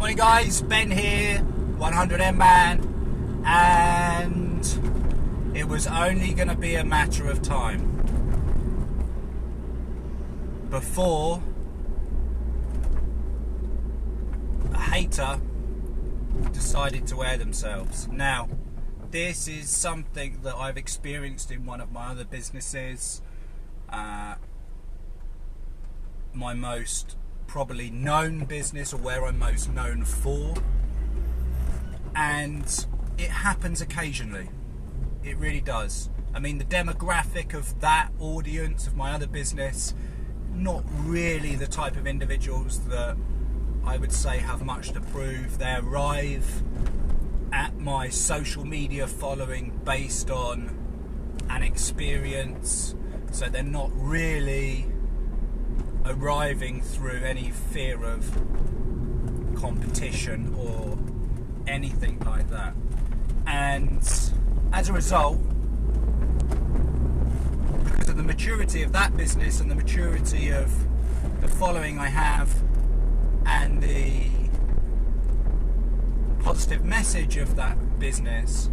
Morning guys, Ben here, 100M man, and it was only going to be a matter of time before a hater decided to air themselves. Now, this is something that I've experienced in one of my other businesses, my most probably known business, or where I'm most known for, and it happens occasionally. It really does. I mean, the demographic of that audience of my other business, not really the type of individuals that I would say have much to prove. They arrive at my social media following based on an experience, so they're not really arriving through any fear of competition or anything like that. And as a result, because of the maturity of that business and the maturity of the following I have and the positive message of that business,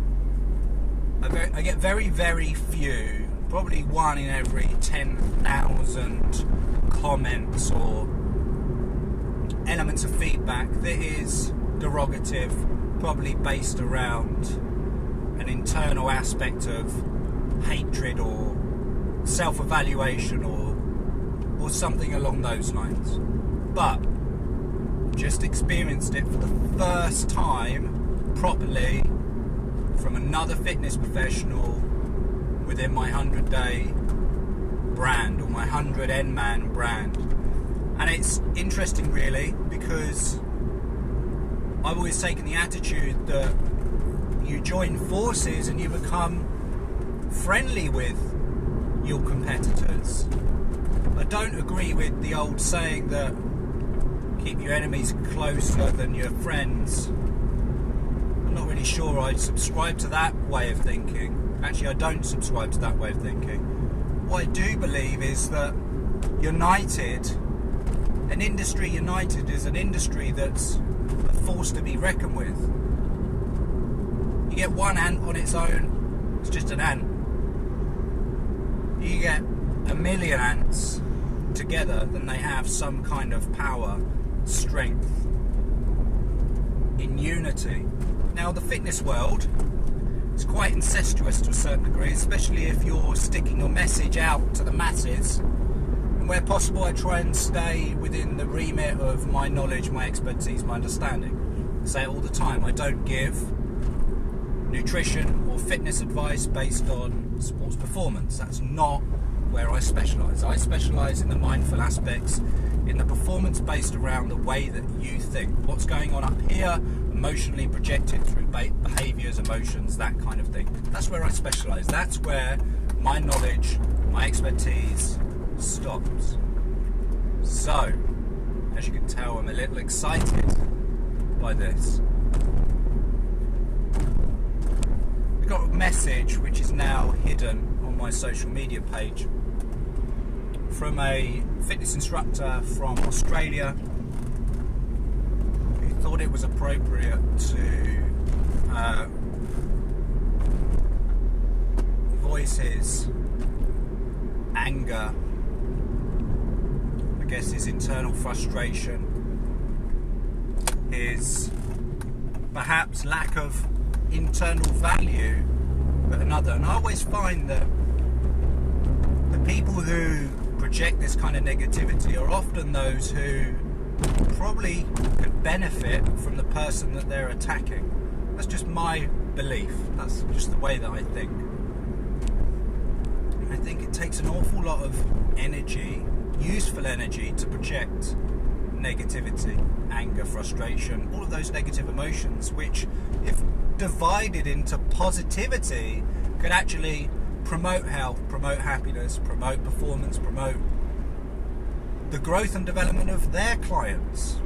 I get very, very few, probably one in every 10,000 comments or elements of feedback that is derogative, probably based around an internal aspect of hatred or self-evaluation or something along those lines. But just experienced it for the first time properly from another fitness professional within my 100-day brand, or my 100N man brand. And it's interesting really, because I've always taken the attitude that you join forces and you become friendly with your competitors. I don't agree with the old saying that keep your enemies closer than your friends. I'm not really sure I subscribe to that way of thinking. Actually, I don't subscribe to that way of thinking. What I do believe is that an industry united is an industry that's a force to be reckoned with. You get one ant on its own, it's just an ant. You get a million ants together, then they have some kind of power, strength, in unity. Now, the fitness world, it's quite incestuous to a certain degree, especially if you're sticking your message out to the masses. And where possible, I try and stay within the remit of my knowledge, my expertise, my understanding. I say it all the time, I don't give nutrition or fitness advice based on sports performance. That's not where I specialise. I specialise in the mindful aspects, in the performance based around the way that you think. What's going on up here, emotionally projected through behaviours, emotions, that kind of thing. That's where I specialise. That's where my knowledge, my expertise stops. So, as you can tell, I'm a little excited by this. I got a message which is now hidden on my social media page from a fitness instructor from Australia who thought it was appropriate to voice his anger, I guess his internal frustration, his perhaps lack of internal value with another. And I always find that the people who project this kind of negativity are often those who probably could benefit from the person that they're attacking. That's just my belief. That's just the way that I think. I think it takes an awful lot of energy, useful energy, to project negativity, anger, frustration, all of those negative emotions, which, if divided into positivity, could actually promote health, promote happiness, promote performance, promote the growth and development of their clients.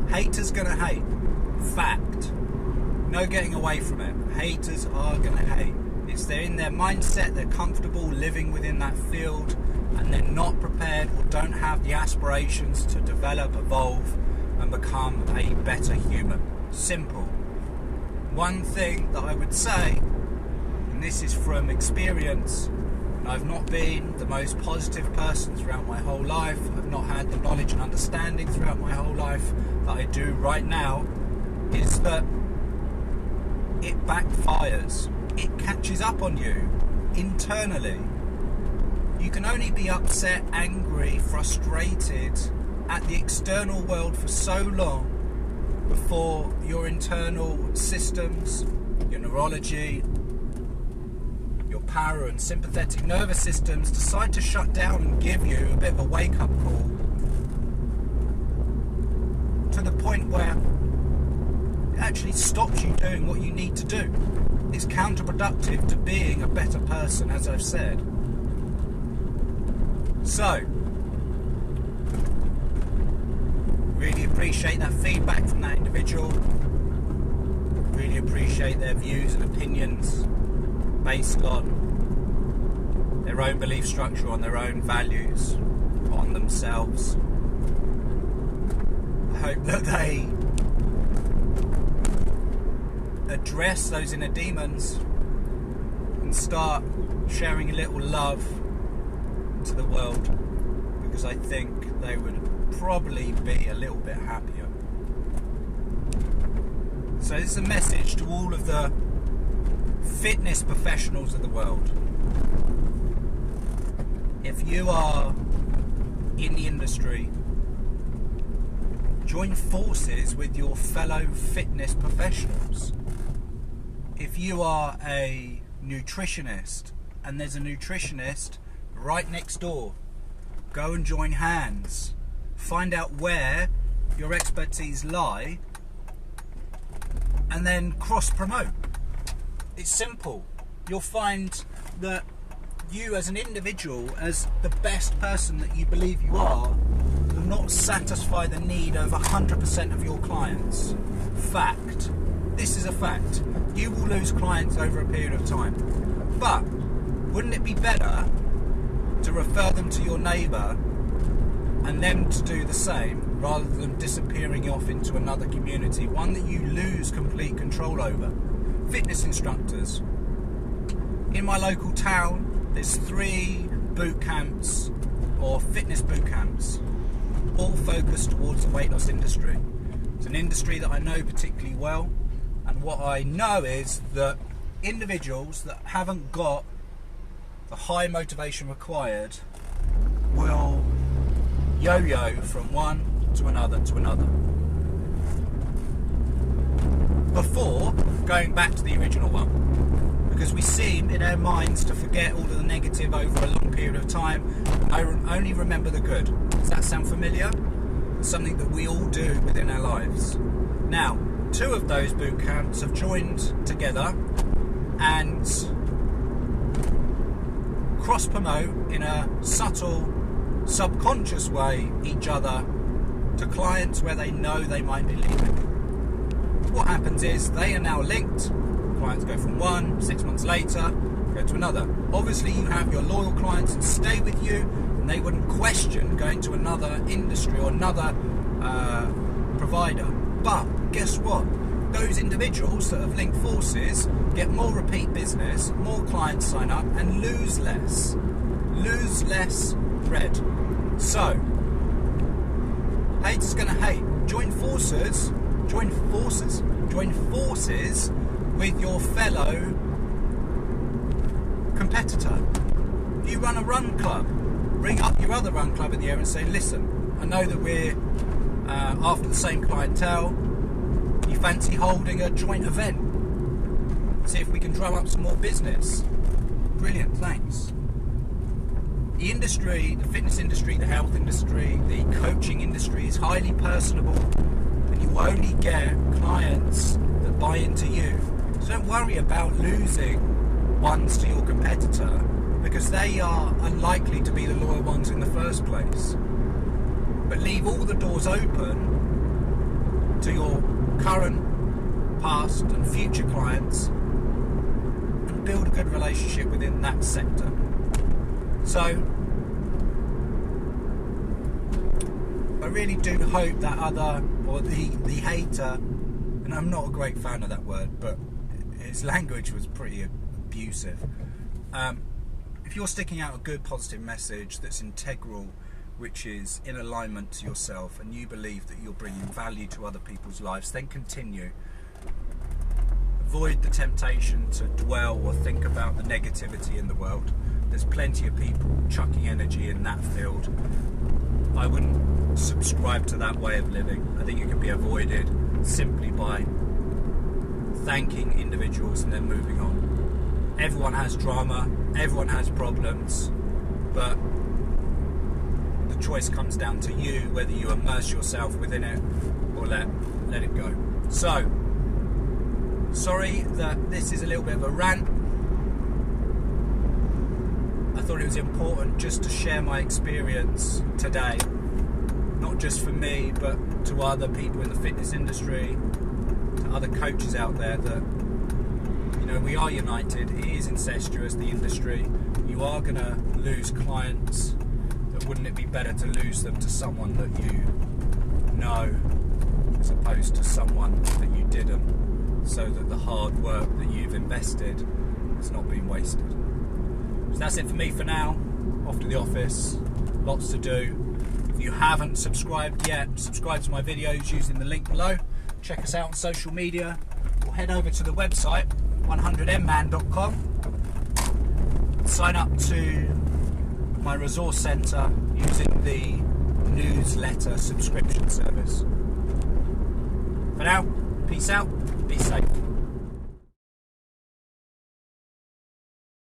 Haters gonna hate. Fact. No getting away from it. Haters are gonna hate. They're in their mindset, they're comfortable living within that field, and they're not prepared or don't have the aspirations to develop, evolve, and become a better human. Simple. One thing that I would say, and this is from experience, I've not been the most positive person throughout my whole life. I've not had the knowledge and understanding throughout my whole life that I do right now, is that it backfires. It catches up on you internally. You can only be upset, angry, frustrated at the external world for so long before your internal systems, your neurology, your para and sympathetic nervous systems decide to shut down and give you a bit of a wake-up call to the point where it actually stops you doing what you need to do. It's counterproductive to being a better person, as I've said. So, really appreciate that feedback from that individual. Really appreciate their views and opinions based on their own belief structure, on their own values, on themselves. I hope that they address those inner demons and start sharing a little love to the world, because I think they would probably be a little bit happier. So this is a message to all of the fitness professionals of the world. If you are in the industry, join forces with your fellow fitness professionals. If you are a nutritionist and there's a nutritionist right next door, go and join hands. Find out where your expertise lie and then cross-promote. It's simple. You'll find that you as an individual, as the best person that you believe you are, will not satisfy the need of 100% of your clients. Fact. This is a fact. You will lose clients over a period of time. But wouldn't it be better to refer them to your neighbour and them to do the same, rather than disappearing off into another community, one that you lose complete control over? Fitness instructors. In my local town, there's 3 boot camps, or fitness boot camps, all focused towards the weight loss industry. It's an industry that I know particularly well, and what I know is that individuals that haven't got the high motivation required will yo-yo from one to another to another, before going back to the original one, because we seem in our minds to forget all of the negative over a long period of time. I only remember the good. Does that sound familiar? It's something that we all do within our lives. Now, 2 of those boot camps have joined together and cross-promote in a subtle, subconscious way each other to clients where they know they might be leaving. What happens is they are now linked. Clients go from one, 6 months later, go to another. Obviously you have your loyal clients that stay with you, and they wouldn't question going to another industry or another provider. But guess what? Those individuals that have linked forces get more repeat business, more clients sign up, and lose less. Lose less bread. So, haters gonna hate. Join forces with your fellow competitor. If you run a run club, bring up your other run club in the area and say, listen, I know that we're after the same clientele. You fancy holding a joint event? See if we can drum up some more business. Brilliant, thanks. The industry, the fitness industry, the health industry, the coaching industry is highly personable, and you only get clients that buy into you. So don't worry about losing ones to your competitor, because they are unlikely to be the loyal ones in the first place. But leave all the doors open to your current, past and future clients, and build a good relationship within that sector. So I really do hope that the hater, and I'm not a great fan of that word, but his language was pretty abusive. If you're sticking out a good positive message that's integral, which is in alignment to yourself, and you believe that you're bringing value to other people's lives, then continue. Avoid the temptation to dwell or think about the negativity in the world. There's plenty of people chucking energy in that field. I wouldn't subscribe to that way of living. I think it can be avoided simply by thanking individuals and then moving on. Everyone has drama, everyone has problems, but the choice comes down to you, whether you immerse yourself within it or let it go. So, sorry that this is a little bit of a rant. I thought it was important just to share my experience today, not just for me, but to other people in the fitness industry, to other coaches out there, that, you know, we are united. It is incestuous, the industry. You are going to lose clients, but wouldn't it be better to lose them to someone that you know as opposed to someone that you didn't, so that the hard work that you've invested has not been wasted. So that's it for me for now. Off to the office, lots to do. If you haven't subscribed yet, subscribe to my videos using the link below. Check us out on social media, or head over to the website 100mman.com. Sign up to my resource centre using the newsletter subscription service. For now, peace out, be safe.